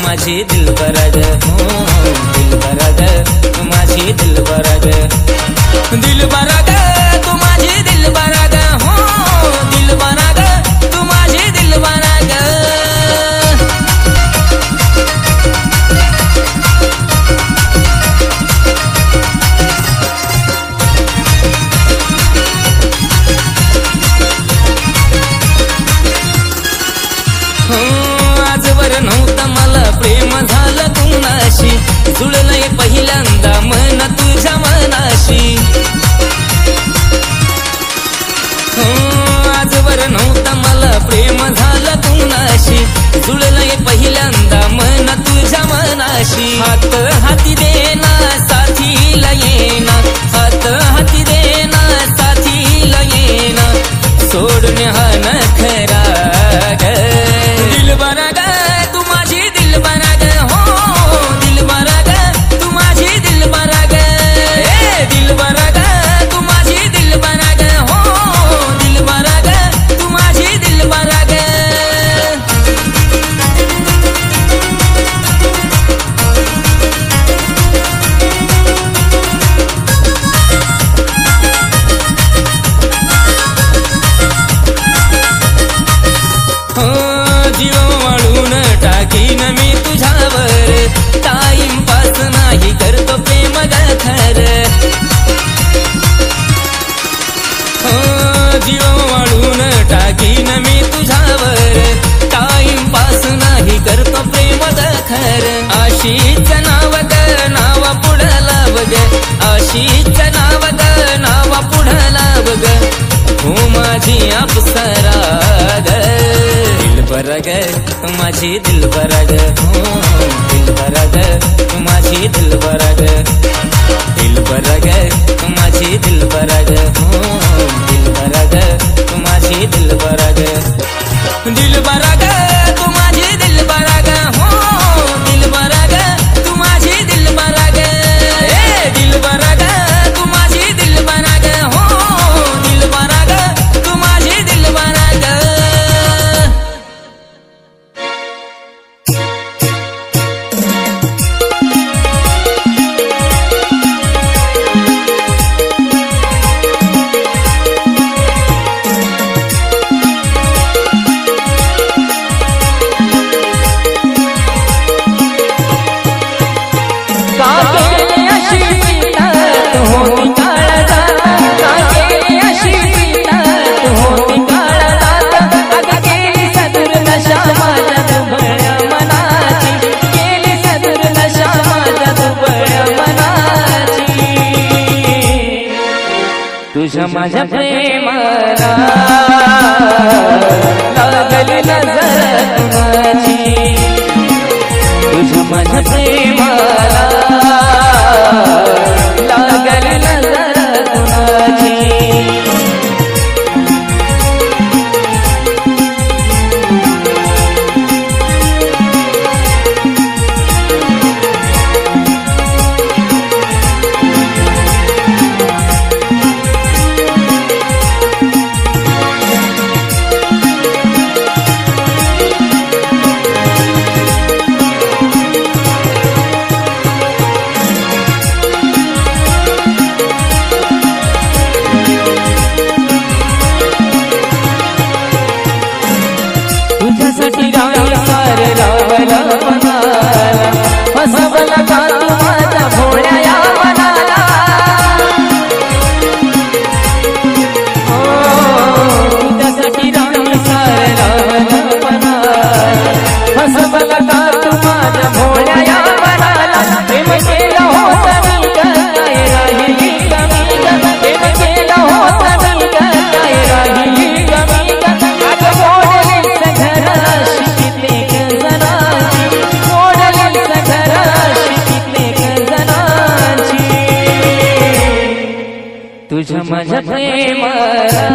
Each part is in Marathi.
माझी दिलबरा ग, दिलबरा ग तू माझी दिलबरा ग, दिलबरा ग तू माझी दिलबरा ग, दिलबरा ग तू माझी दिलबरा ग. आजवर नव्हतं मला प्रेम झालं कुणाशी, जुळलंय पहिल्यांदा मन तुझ्या मनाशी. आजवर नव्हतं मला प्रेम झालं कुणाशी, जुळलंय पहिल्यांदा मन तुझ्या मनाशी. हात हाती देना साथीला येना, हात हाती देना साथीला येना, सोडून हा नखरा ग. दिलबरा ग तू माझी दिलबरा ग, दिलबरा ग तू माझी दिलबरा ग, दिलबरा ग तू माझी दिलबरा ग, दिलबरा ग तू माझी दिलबरा ग. जीव वाळून टाकीन मी तुझ्यावर, टाइमपास नाही करतो प्रेम ग खर. जीव वाळून टाकीन मी तुझ्यावर, टाइमपास नाही करतो प्रेम ग खर. आशीच नाव ग नाव पुढं लाव ग, आशीच नाव ग नाव पुढं लाव ग, हो माझी अप्सरा ग. दिलबरा ग तू माझी दिलबरा ग, दिलबरा ग तू माझी दिलबरा ग, दिलबरा ग तू माझी दिलबरा ग, दिलबरा ग तू माझी दिलबरा ग, दिलबरा ग तू माझी दिलबरा ग, दिलबरा ग तू माझी दिलबरा ग, दिलबरा ग तू माझी दिलबरा ग, दिलबरा ग तू माझी दिलबरा ग. तुझ्या माझ्या प्रेमाला लागली नजर कुणाची, तुझ्या माझ्या प्रेमाला लागली नजर कुणाची. तुझ्यासाठी राम सार लावला मनाला, फसवला का तू माझ्या भोळ्या या मनाला. तुझ्यासाठी राम सार लावला मनाला, फसवला का तू माझ्या भोळ्या या मनाला. प्रेम केलं होतं मी ग काय राहिली कमी ग, प्रेम केलं होतं मी ग काय राहिली कमी ग. अगं मोडलीच घराशी कित्येक जणांची, मोडलीच घराशी कित्येक जणांची. तुझ्या माझ्या प्रेमाला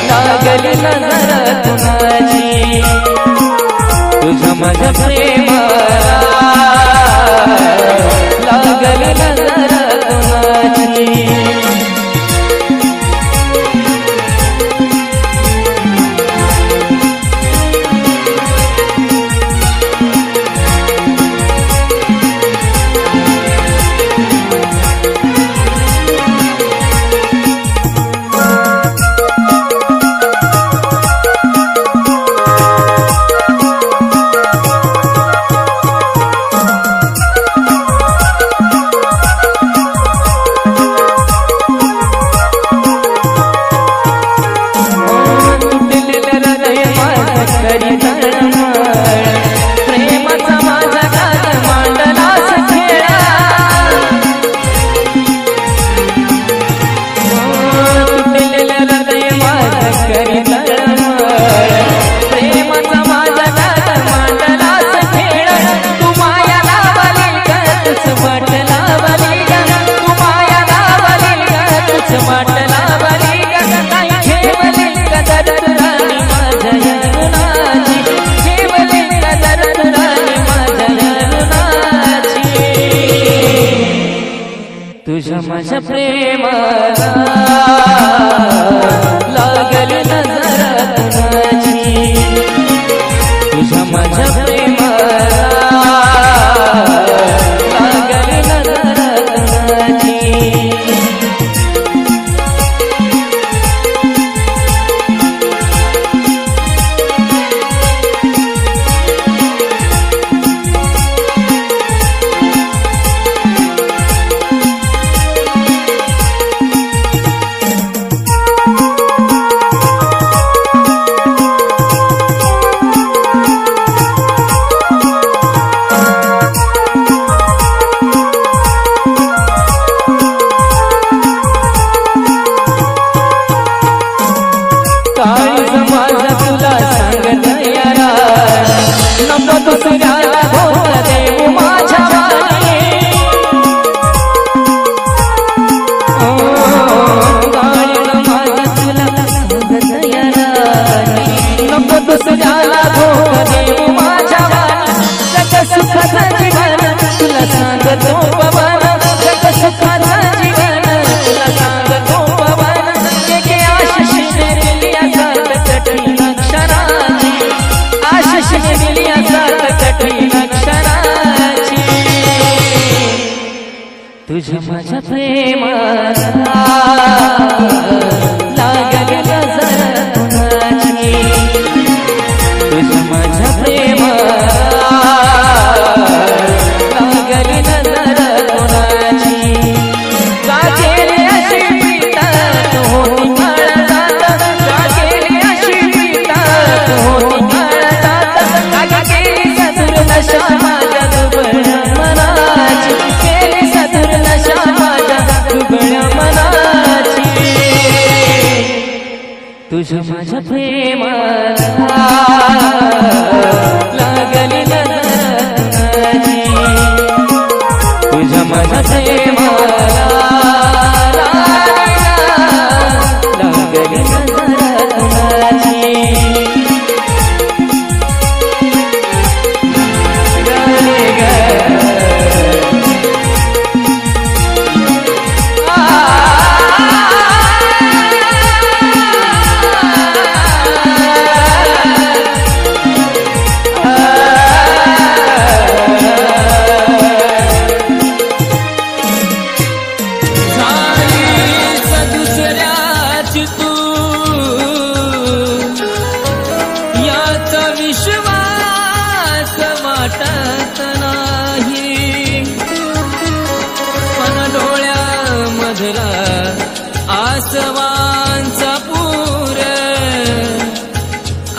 लागली नजर कुणाची, तुझ्या माझ्या प्रेमाला लागली नजर कुणाची. तुझ्या माझ्या प्रेमाला लागली नजर तुझी, तुझ्या माझ्या प्रेमाला लागली नजर तुझी. दुसऱ्याला भोग देऊ माझ्या वाणी, माझा तुला नको दुसऱ्याला भोग देऊ माझ्या वाणी. जग सुखाचं जीवन तुला सांगतो पवन, जग सुखाचं जीवन तुला सांगतो पवन. एके आशिष दिली असाल कठीण क्षणाची, आशिष दिली असाल कठीण क्षणाची. तुझ्या माझ्या प्रेमाला लागली नजर तुझी, तुझ्या माझ्या प्रेमाला लागली नजर तुझी. का केली अशी पीतात होती काळजात, का केली अशी पीतात होती काळजात. का केली सदुर नशा माझ्या दुबळ्या मनाची, केली सदुर नशा माझ्या दुबळ्या मनाची. तुझ्या माझ्या प्रेमाला लागली नजर तुझी, तुझ्या माझ्या प्रेमाला लागली नजर तुझी. विश्वास वाटत नाही, पण डोळ्यामधला आसवांचा पूर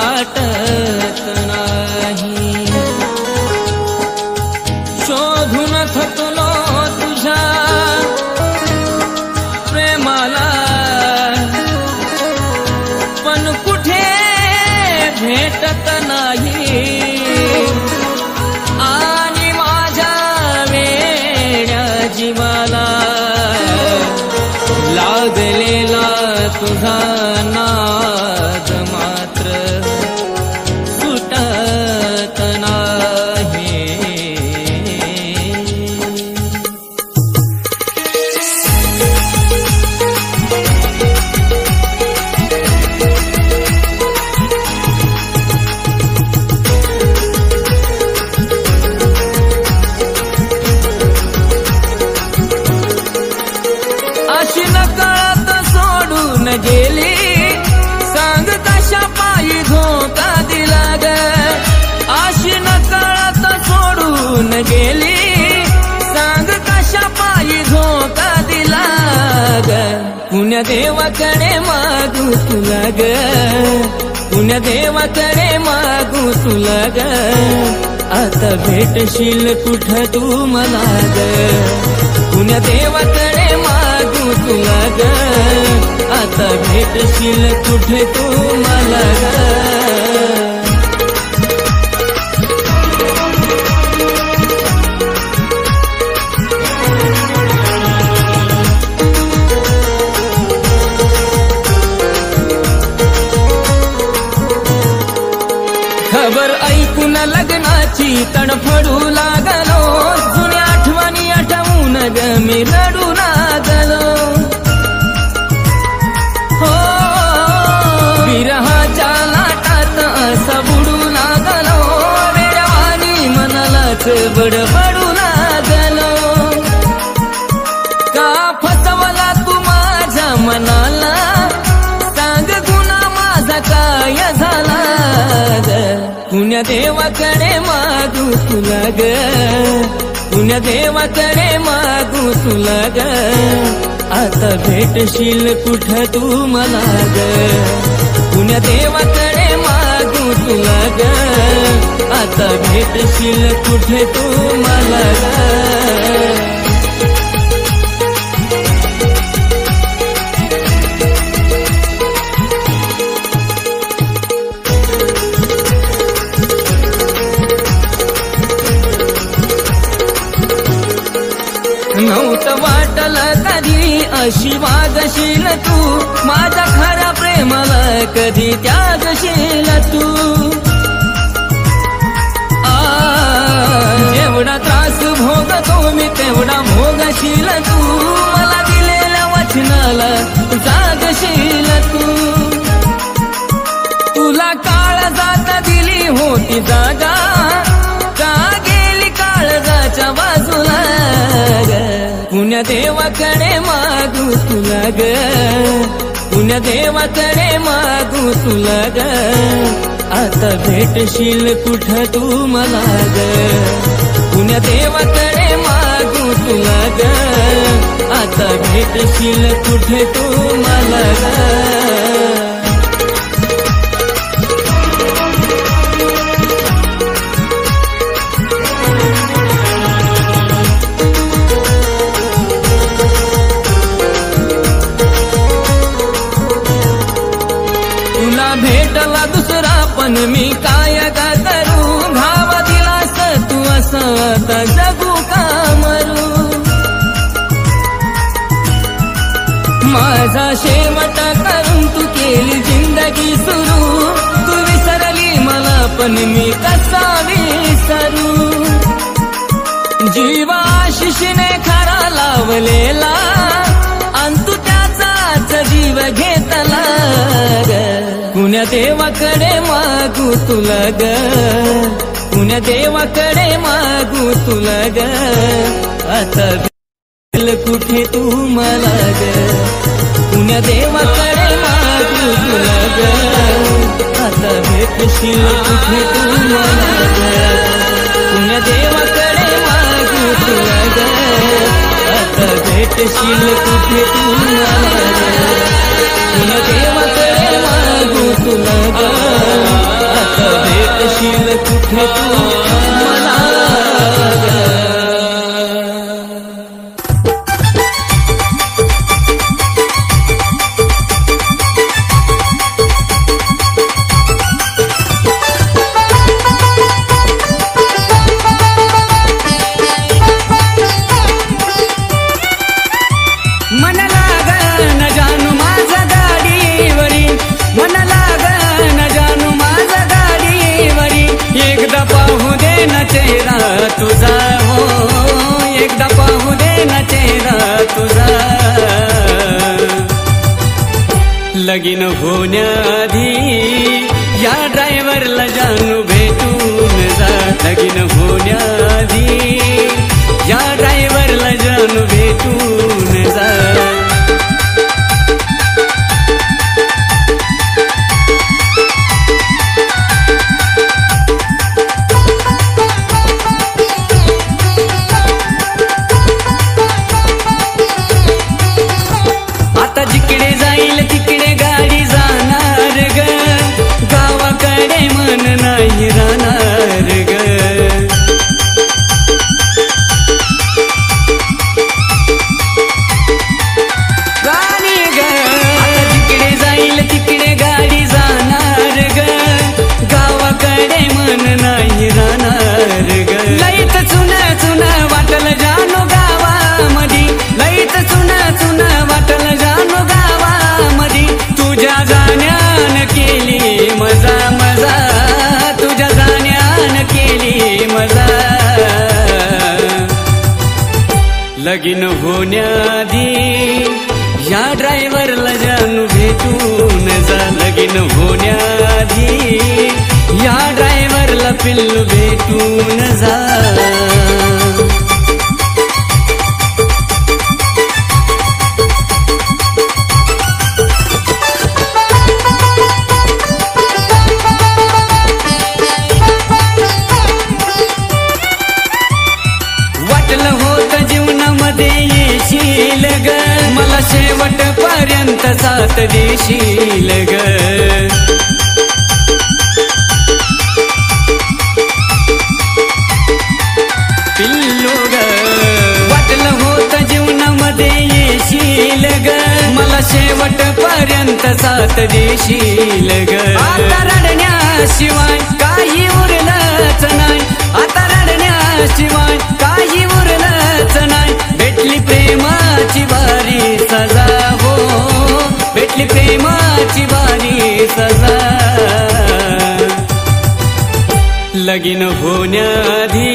आटत नाही. शोधून थकलो तुझ्या प्रेमाला, पण कुठे भेटत नाही. आणि माझ्या वेड्या जीवाला लागलेला तुझा नाद मात्र सुटत नाही. अशी नकळत सोडून गेली, सांग कशा पायी धोका दिला ग. अशी नकळत सोडून गेली, सांग कशा पायी धोका दिला ग. पुण्य देवाकडे मागू तुला ग, पुण्य देवाकडे मागू तुला ग. आता भेटशील कुठं तू मला ग, पुण्य देवाकडे मागू तुला ग. आता भेटशील कुठे तू मला ग. खबर ऐकून लग्नाची तडफडू लागलो, जुन्या आठवणी आठवून ग मी रडू लागलो. पडू लागलो का फसवला तू माझ्या मनाला सांग गुन्हा माझा काय झाला ग पुण्य देवाकडे मागू तुला ग पुण्य देवाकडे मागू तुला ग आता भेटशील कुठं तू मला ग पुण्य देवाकडे मागू तुला ग आता भेटशील कुठे तू मला ग नव्हतं वाटलं कधी अशी वागशील तू माझ्या खऱ्या प्रेमाला कधी त्यागशील तू जेवढा त्रास भोगतो मी तेवढा भोगशील तू मला दिलेल्या वचनाला जागशील तू तुला काळजात दिली होती जागा का गेली काळजाच्या बाजूला पुण्य देवाकडे मागू तुला ग पुण्य देवाकडे मागू तुला ग आता भेटशील कुठं तू मला ग पुण्य देवाकडे मागू तुला ग आता भेटशील कुठे तू मला ग भेटला दुसरा पण मी काय का करू घाव दिलास तू असं आता जगू का मरू माझा शेवट करून तू केली जिंदगी सुरू तू विसरली मला पण मी कसा विसरू जीवा आशिषीने खरा लावलेला अंतु त्याचाच जीव घेतला पुण्य देवाकडे मागू तुला ग पुण्य देवाकडे मागू तुला ग आता भेटशील कुठे तू मला ग पुण्य देवाकडे मागू तुला ग आता भेटशील कुठे तू मला ग पुण्य देवाकडे मागू तुला ग आता भेटशील कुठे तू मला ग पुण्य देवाकडे मागू तुला ग आता भेटशील कुठे तू मला ग चेहरा तुझा हो एकदा पाहू दे ना चेहरा तुझा लगीन होण्याआधी या ड्रायव्हरला जानू भेटून जा लगीन होण्याआधी या ड्रायव्हरला जानू भेटून जा तिकडे गाडी जाणार ग गावाकडे मन नाही राहणार ग गाडी ग आता जिकडे जाईल तिकडे गाडी जाणार ग गावाकडे मन नाही राहणार ग लईत चुन चुन वाटल जानो गावामधी लईत चुन चुन वाटल जानो गावामधी तुझ्या जाण्यान केली मजा मजा तुझ्या जाण्यान केली मजा लगीन होण्याआधी या ड्रायव्हरला जानू भेटून जा लगीन होण्याआधी या ड्रायव्हरला पिल्लू भेटून जा वाटलं होतं जीवनामध्ये येशील ग, मला शेवटपर्यंत साथ देशील ग. पिल्लू ग, वाटलं होतं जीवनामध्ये येशील ग, मला शेवटपर्यंत साथ देशील ग. आता रडण्याशिवाय काही उरलंच नाही, आता रडण्याशिवाय काही उरलंच नाही. भेटली प्रेमाची बारी सजा हो, भेटली प्रेमाची बारी सजा. लगीन होण्याआधी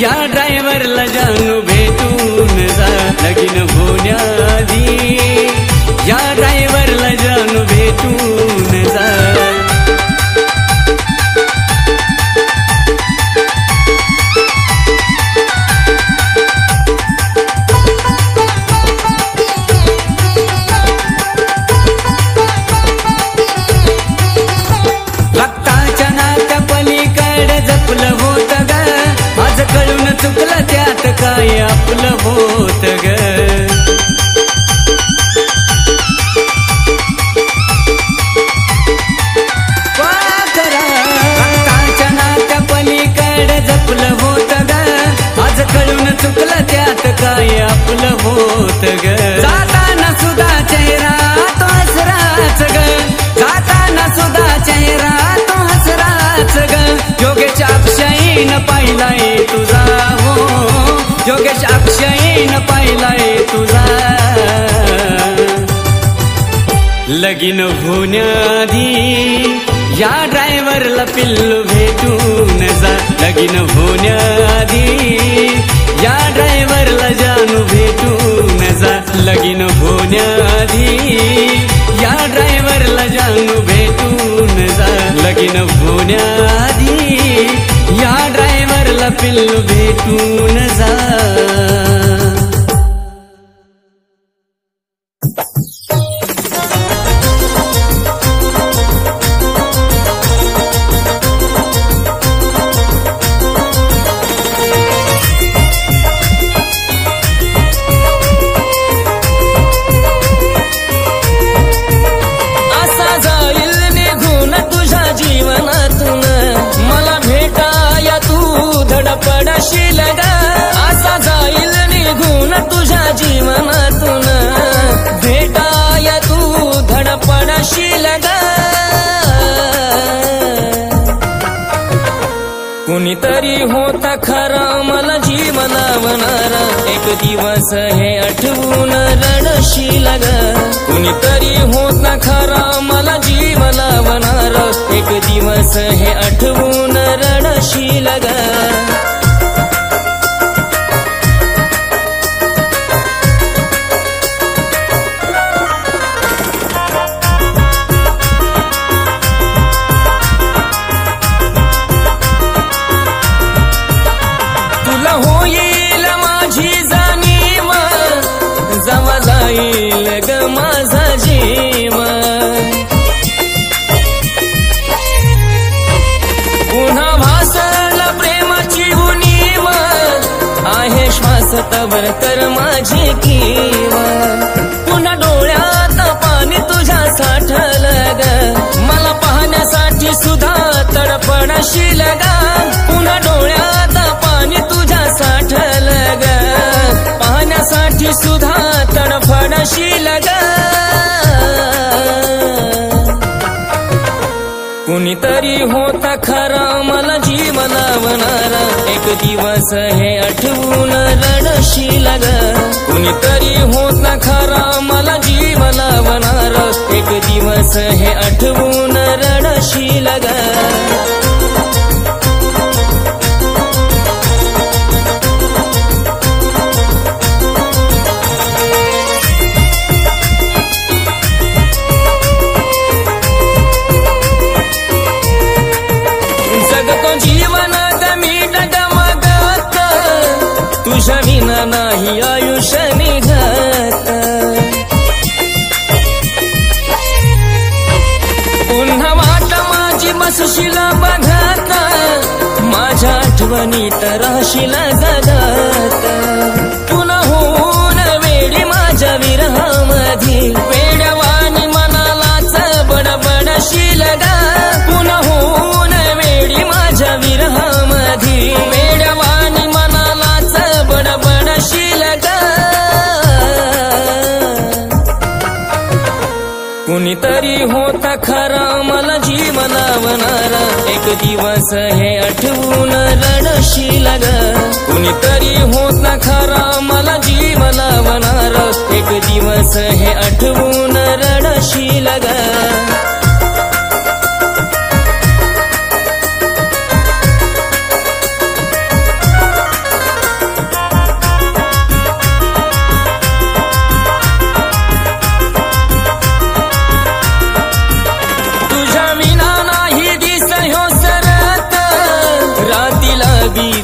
या ड्रायव्हरला जानू भेटून जा. लगीन होण्याआधी या ड्रायव्हरला जानू भेटून जा. कळून चुकलं त्यात काय आपलं होत ग. रक्ताच्या नात्या पलीकडे जपलं होत ग, आज कळून चुकलं त्यात काय आपलं होत ग. जाताना सुद्धा चेहरा तो हसराच ग, जाताना सुद्धा चेहरा तो हसराच ग. योगेश अक्षयीन पाहिलाय तुझा हो, योगेश अक्षयीन पाहिलाय तुझा. लगीन होण्याआधी या ड्रायव्हरला पिल्लू भेटून जा. लगीन होण्याआधी या ड्रायव्हरला जानू भेटून जा. लगीन होण्याआधी या ड्रायव्हरला जानू भेटून जा. लगीन होण्याआधी या ड्रायव्हरला पिल्लू भेटून जा. पडशील ग, असा जाईल निघून तुझ्या जीवनातून. भेटाया तू धडपडशील ग. कुणीतरी होता खरा मला जीव लावणारा, एक दिवस हे आठवून रडशील ग. कुणीतरी होता खरा मला जीव लावणारा, एक दिवस हे आठवून रडशील ग. होईल माझी जाणीव, जवा जाईल ग माझा जीव. पुन्हा भासला प्रेमाची उणीव, आहे श्वास तवर कर माझी कीव. पुन्हा डोळ्यात पाणी तुझ्या साठलं ग, मला पाहण्यासाठी सुद्धा तडपडशील ग. पुन्हा डोळ्यात पाणी तुझ्या साठलं ग, पाहण्यासाठी सुद्धा तडफडशील ग. कुणीतरी होता खरा मला जीव लावणारा, एक दिवस हे आठवून रडशील ग. कुणीतरी होता खरा मला जीव लावणारा, एक दिवस हे आठवून रडशील ग. तुझ्या विना नाही आयुष्य निघत, पुन्हा वाट माझी बसशील बघत, माझ्या आठवणीत राहशील जगत. दिवस हे आठवून रडशील ग कुणीतरी होत ना खरा मला जीव लावणार एक दिवस हे आठवून रडशील ग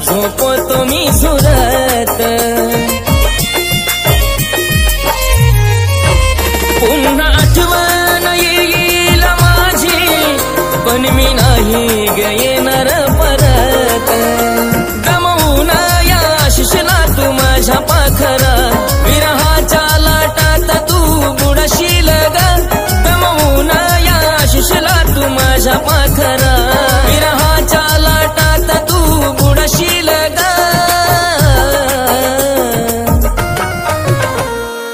झोपतो मी झुरत पुन्हा आठवण येईल माझी पण मी नाही येणार परत गमवून या आशिषला तू माझ्या पाखरा विरहाच्या लाटात तू बुडशील ग गमवून या आशिषला तू माझ्या पाखरा विरहाच्या लाटात तू बुडशील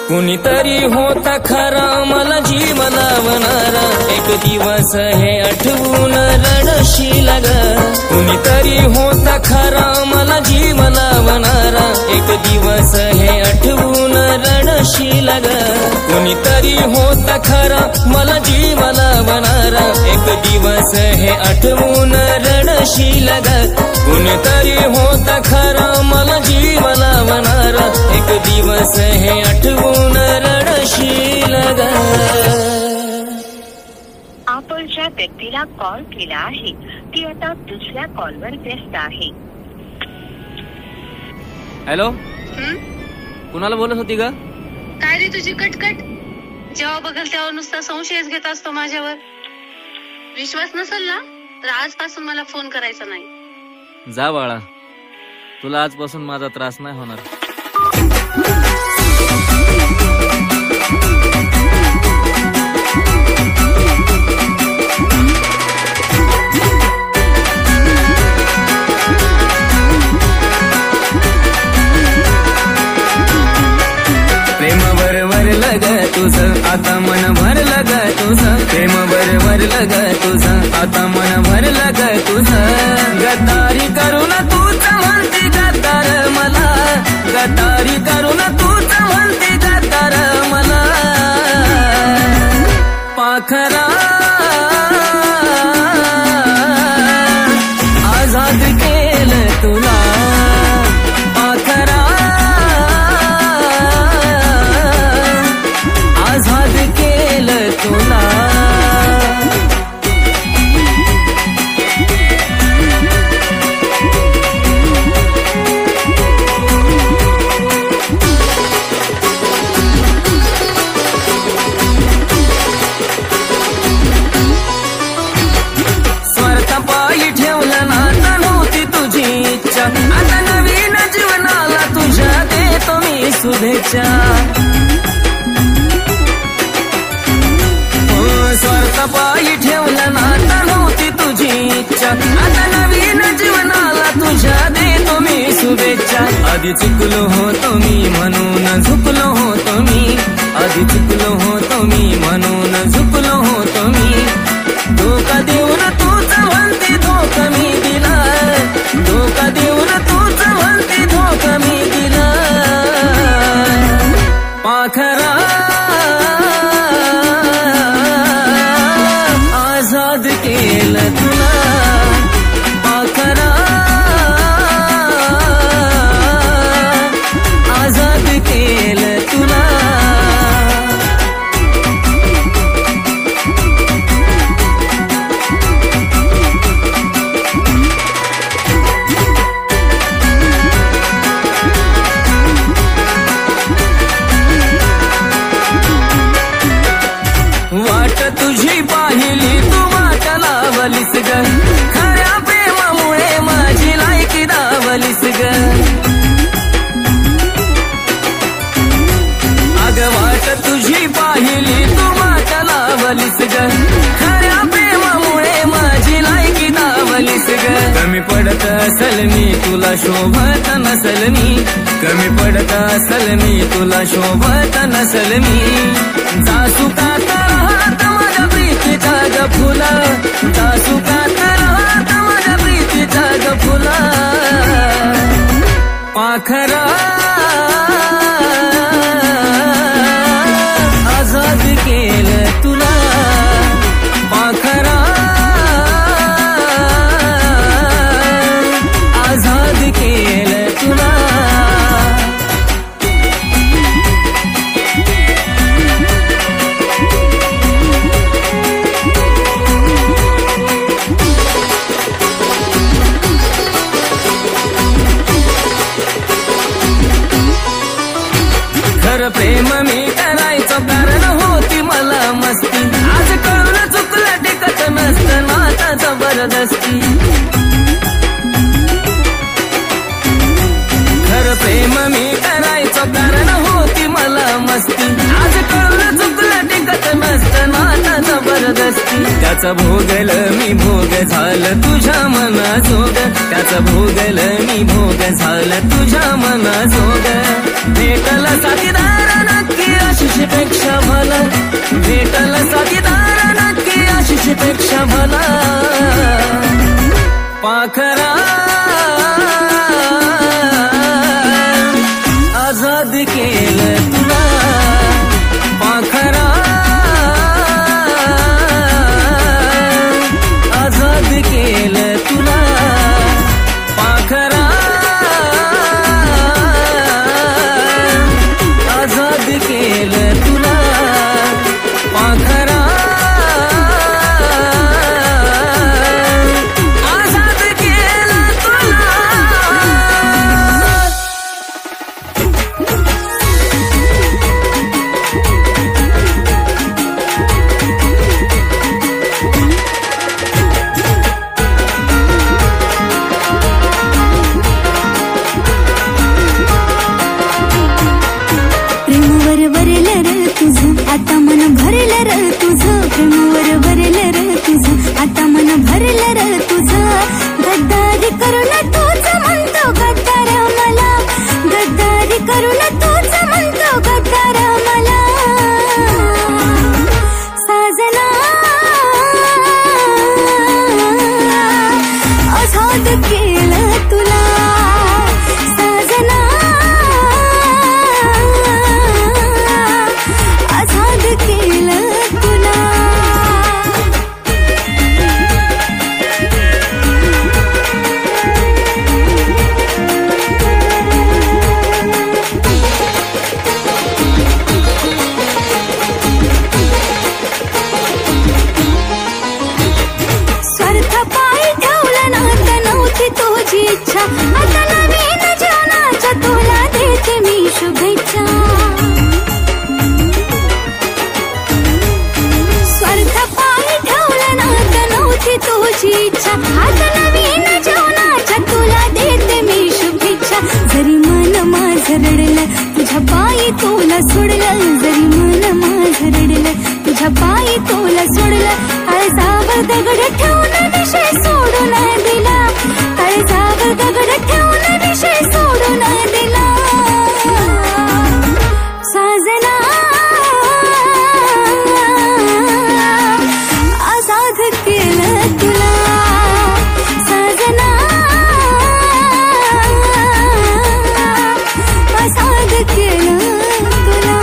कुणीतरी होता खरा मला जीव लावणारा एक दिवस हे आठवून रडशील ग कुणीतरी होता खरा मला जीव लावणारा एक दिवस हे आठवून रडशील ग कुणीतरी होता खरा मला जीव लावणारा एक दिवस हे आठवून रडशील ग कुणीतरी होता खरा मला जीव लावणारा एक दिवस हे आठवून रडशील ग आपण ज्या व्यक्तीला कॉल केला आहे ती आता दुसऱ्या कॉलवर व्यस्त आहे. हॅलो कुणाला बोलत होती ग काय रे तुझी कटकट जेव्हा बघल तेव्हा नुसता संशयच घेत असतो माझ्यावर विश्वास नसेल ना तर आजपासून मला फोन करायचा नाही. जा बाळा तुला आजपासून माझा त्रास नाही होणार. प्रेम भरलं ग तुझं आता मन भरलं ग तुझं प्रेम भरलं ग तुझं आता मन भरलं ग तुझं गद्दारी करून तूच म्हणती गद्दार मला गद्दारी करून तूच म्हणती गद्दार मला पाखरा आझाद केलं तुला पाखरा आझाद केलं तुला स्वार्थापायी ठेवलं नातं नव्हती तुझी इच्छा आता नवीन जीवनाला तुझ्या देतो मी शुभेच्छा. स्वार्थापायी ठेवलं नातं नव्हती तुझी इच्छा आता नवीन जीवनाला तुझ्या देतो मी शुभेच्छा. आधी चुकलो होतो मी म्हणून झुकलो होतो मी आधी चुकलो होतो मी म्हणून झुकलो होतो मी धोका देऊन तूच म्हणती धोका मी दिला धोका देऊन तूच म्हणती धोका मी दिला पाखरा आझाद केलं तुला पाखरा आझाद केलं तुला वाट तुझी पाहिली तू वाट लावलीस ग खऱ्या प्रेमामुळे माझी लायकी दावलीस ग अग वाट तुझी पाहिली तू वाट लावलीस ग खऱ्या प्रेमामुळे माझी लायकी दावलीस ग कमी पडत असल मी तुला शोभत नसल मी कमी पडत असल मी तुला शोभत नसल मी जासू का राहत माझ्या प्रीतीचा ग फुला जासू का राहत आशीच्या ग फुला पाखरा आजाद केलं तुला पाखरा आजाद केलं तुला खरं प्रेम मी करायचं कारण होती मला मस्ती आज कळून चुकलं टिकत नसतं नाता जबरदस्ती खरं प्रेम मी करायचं कारण होती मला मस्ती आज कळून चुकलं टिकत नसतं नाता जबरदस्ती त्याचा भोगलं मी भोग झालं तुझ्या मनाजोग त्याचा भोगलं मी भोग झालं तुझ्या मनाजोग भेटला साथीदार नक्की आशिषपेक्षा भला भेटला साथीदार नक्की आशिषपेक्षा भला पाखरा आजाद केलं तुला पाखरा आजाद केलं तुला पाखरा आजाद केलं तुला पाखरा आजाद केलं तुला प्रेमावर वरलं र तुझं आता मन भरलं र तुझं प्रेमावर वरलं र तुझं आता मन भरलं र तुझं गद्दारी करून तूच म्हणतो गद्दार मला गद्दारी करून तूच म्हणतो गद्दार मला साजना आजाद केलं तुला साजना आजाद केलं तुला स्वार्थ पायी ठेवलं नातं नव्हती तुझी इच्छा आता नवीन जीवनाच्या तुला देते मी शुभेच्छा स्वार्थ पायी ठेवलं नातं नव्हती तुझी इच्छा आता नवीन जीवनाच्या तुला देते मी शुभेच्छा जरी मन माझं रडलं तुझ्या पायी तुला सोडलं जरी मन माझं रडलं तुझ्या पायी तुला सोडलं काळजावर दगड ठेवून विषय सोडून दिला काळजावर दगड ठेवून विषय सोडून दिला साजना आजाद केलं तुला साजना आजाद केलं तुला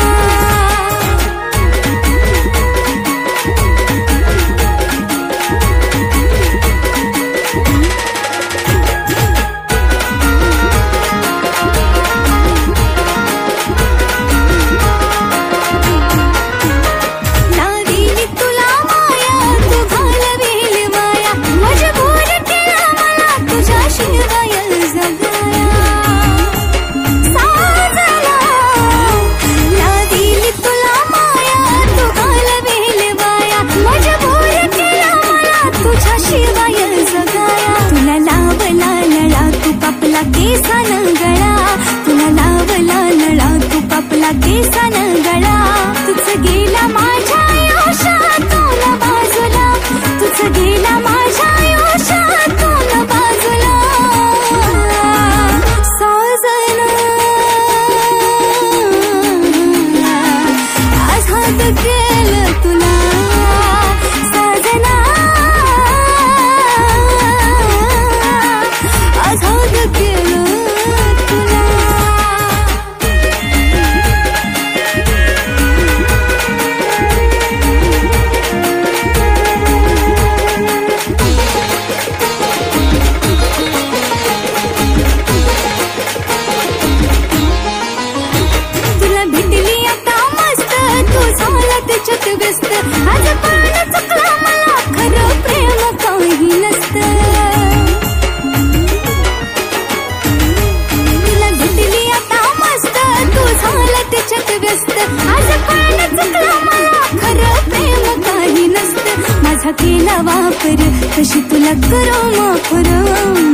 कशी तुला करू माफ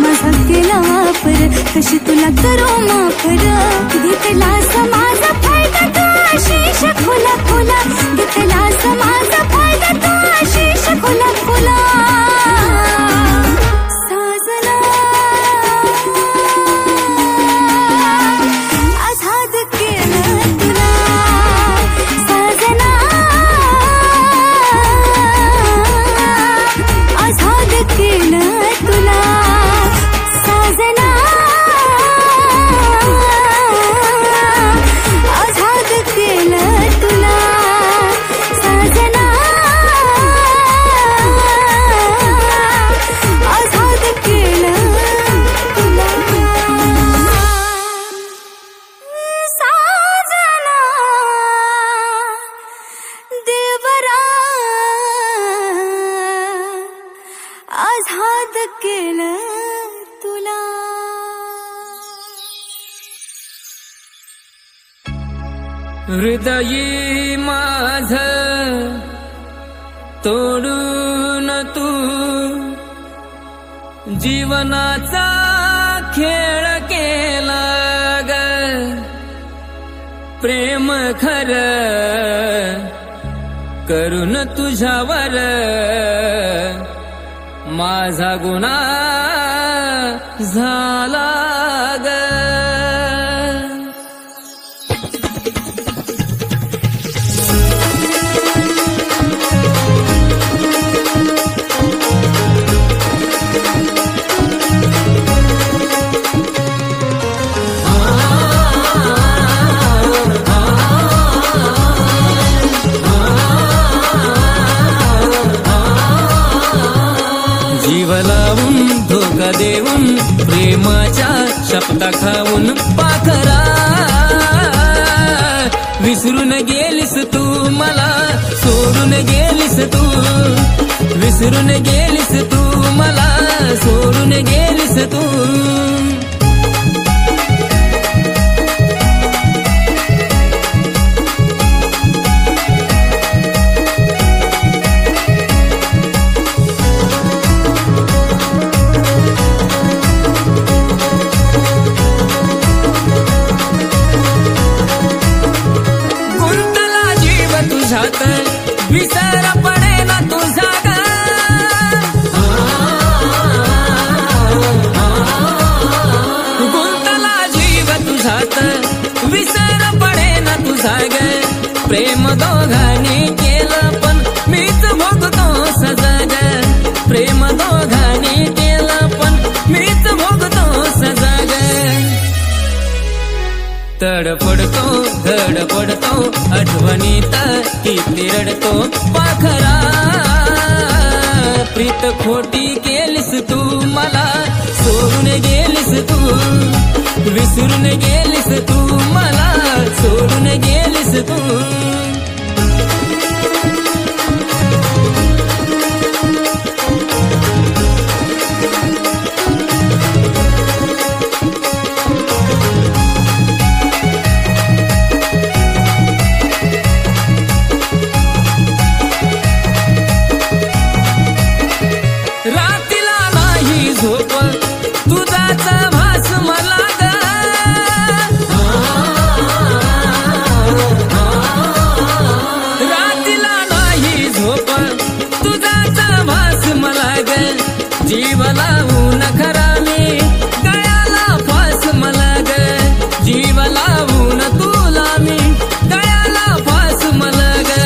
माझा केला वापर कशी तुला करू माफ घेतला समाजा फायदा तू आशिष खोला खोला घेतला समाजा फायदा तू आशिष खोला खोला साजना आझाद केलं तुला साजना आझाद केलं तुला साजना आझाद केलं तुला साजना आझाद केलं तुला साजना देवरा आझाद केलं तुला हृदयी माझ तोडून तू जीवनाचा खेळ केला ग प्रेम खर करून तुझ्यावर माझा गुन्हा झाला ग जीव लावून धोका देऊन प्रेमाच्या शपथा खाऊन पाखरा विसरून गेलीस तू मला सोडून गेलीस तू विसरून गेलीस तू मला सोडून गेलीस तू विसर पडे ना तुझा ग गुंतला जीव तुझात विसर पडे ना तुझा ग प्रेम दोघांनी केलं पण मीच भोगतो सजा ग प्रेम दोघांनी केलं पण मीच भोगतो सजा ग तडपडतो धडपडतो आठवणीत किती रडतो पाखरा प्रीत खोटी केलीस तू मला सोडून गेलीस तू विसरून गेलीस तू मला सोडून गेलीस तू रातीला नाही झोप तुझाचा भास मला ग रातीला नाही झोप तुझाचा भास मला ग जीव लावून खरा मी गळ्याला फास मला ग जीव लावून तुला मी गळ्याला फास मला ग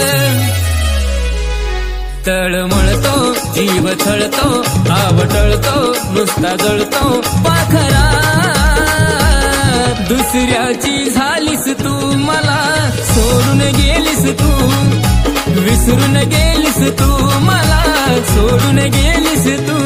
तळमळतो जीव छळतो आवटळतो नुसता जळतो पाखरा दुसऱ्याची झालीस तू मला सोडून गेलीस तू विसरून गेलीस तू मला सोडून गेलीस तू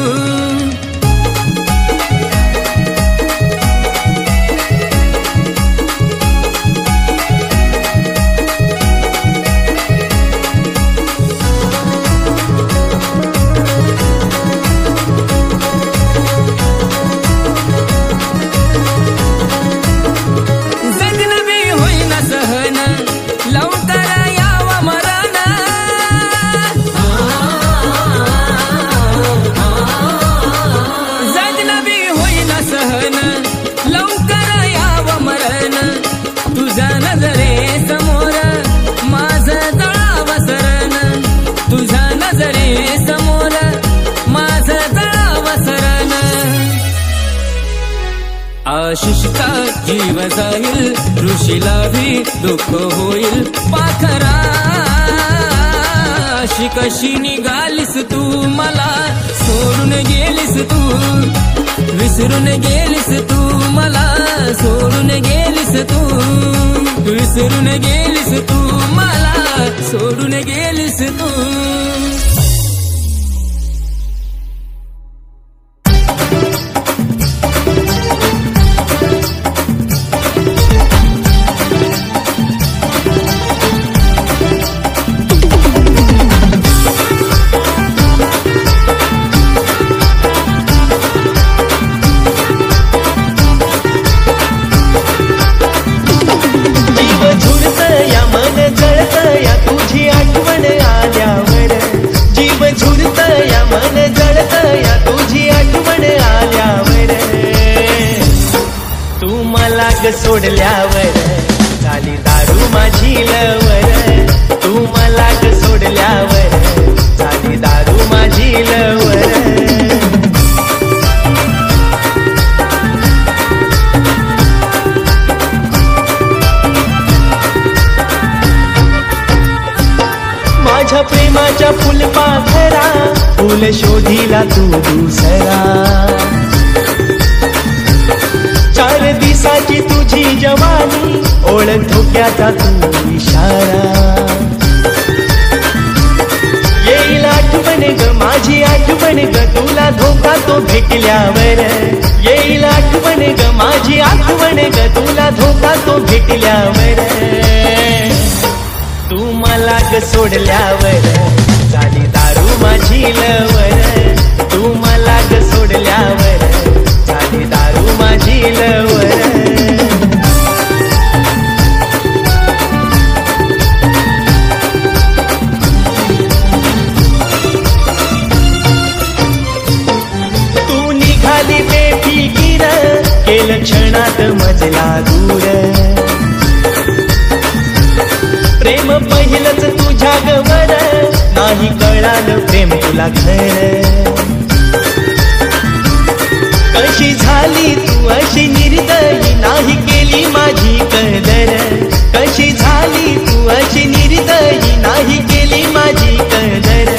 जाईल, ऋषीला भी दुःख होईल. पाखरा अशी कशी निघालीस तू, मला सोडून गेलीस तू, विसरून गेलीस तू, मला सोडून गेलीस तू, विसरून गेलीस तू, मला सोडून गेलीस तू. सोडल्यावर झाली दारू माझी लवर, तू मला सोडल्यावर झाली दारू माझी लवर. माझ्या प्रेमाच्या फुलपाखरा, फुल शोधिला तू दुसरा. 4 दिवसाची तुझी जवानी, ओळख धोक्याचा तू इशारा. येईल आठवण ग माझी आठवण ग, तुला धोका तो भेटल्यावर. येईल आठवण ग माझी आठवण ग, तुला धोका तो भेटल्यावर. तू मला ग सोडल्यावर झाली दारू माझी लवर, तू मला ग सोडल्यावर झाली दारू माझी लवर. तू निघाली बेफिकीर, केलं क्षणात मजला दूर. प्रेम पहिलंच तुझ्या गवर, नाही कळालं प्रेम तुला घर. कशी झाली तू अशी निर्दयी, नाही केली माझी कदर. कशी झाली तू अशी निर्दयी, नाही केली माझी कदर.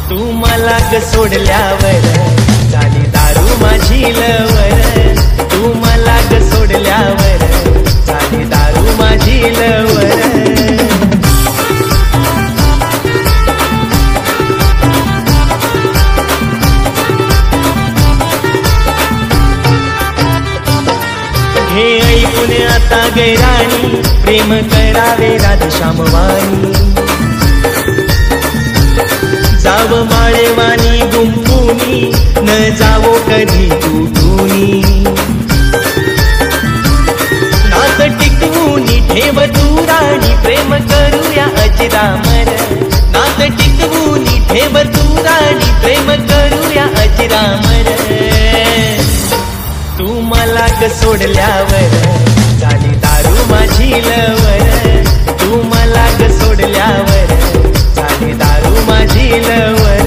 तू मला ग सोडल्यावर झाली दारू माझी लवर, तू मला ग सोडल्यावर झाली दारू माझी लवर. हे ऐकून आता गैराणी, प्रेम करावे राधश्यामवाणी. जाव माळेवानी गुंफुनी, न जावो कधी तुटुनी. नात टिकवूनी ठेव तू राणी, प्रेम करूया अजरामर. नात टिकवूनी ठेव तू राणी, प्रेम करूया अजरामर. तू मला ग सोडल्यावर झाली दारू माझी लवर, तू मला ग सोडल्यावर झाली दारू माझी लवर.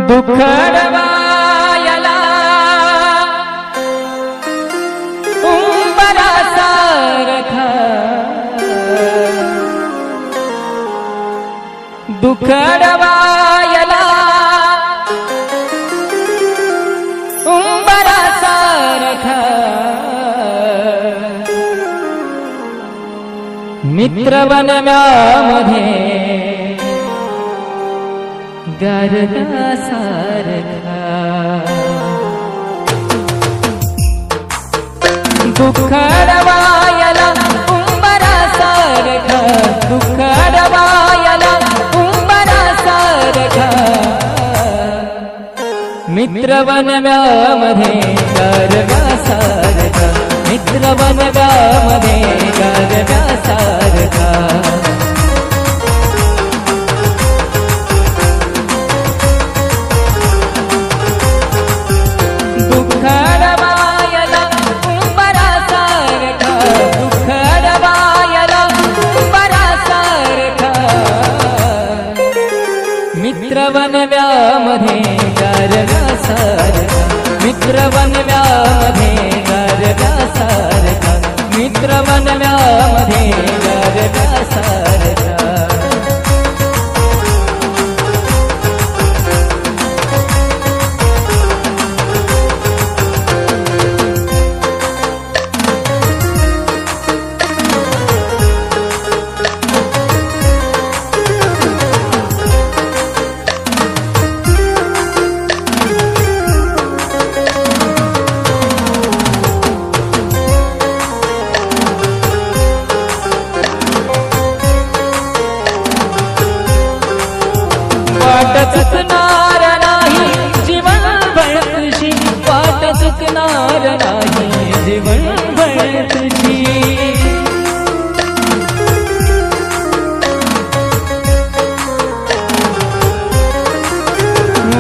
दुखडवा दुखडवायला उंबरा सारखा, मित्र बनव्यामध्ये गारगा सारखा. दुखडवायला उंबरा सारखा, दुखडवायला मित्र बनव्यामध्ये गारगा सारखा, मित्र बनव्यामध्ये गारगा सारखा. दुखडवायला उंबरा मित्र बनव्यामध्ये गारव्यासारखा. वाट चुकणार नाही जीवन भर तुझी, वाट चुकणार नाही जीवन भर तुझी.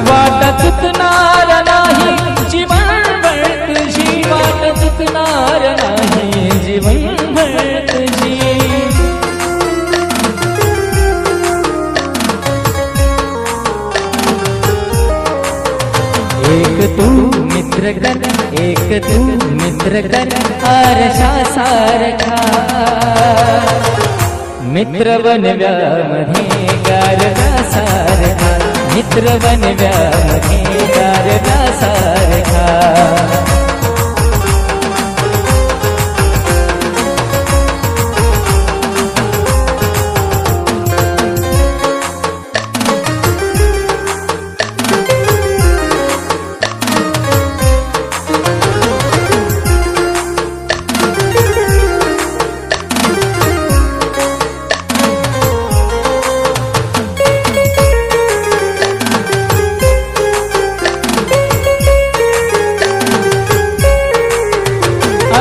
वाट चुकणार नाही जीवन भर तुझी, वाट चुकणार नाही जीवन भर तुझी. एक तू मित्र कर, एक तू मित्र कर आरशासारखा. मित्र बनव्यामध्ये गारव्यासारखा, मित्र बनव्यामध्ये गारव्यासारखा.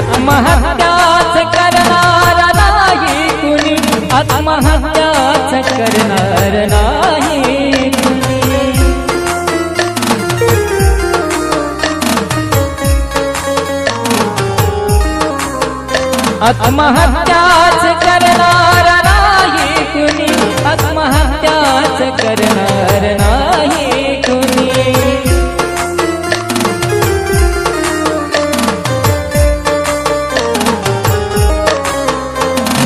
आत्महत्याच करणार नाही कुणी, आत्महत्याच करणार नाही कुणी. आत्महत्याच करणार नाही कुणी, आत्महत्याच करणार नाही कुणी.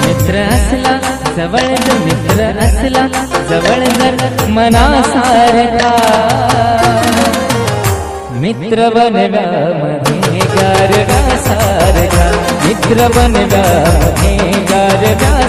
मित्र असला जवळ, मित्र असला जवळ जर मनासारखा. मित्र बनव्यामध्ये गारव्यासारखा, मित्र बनव्यामध्ये गारव्यासारखा.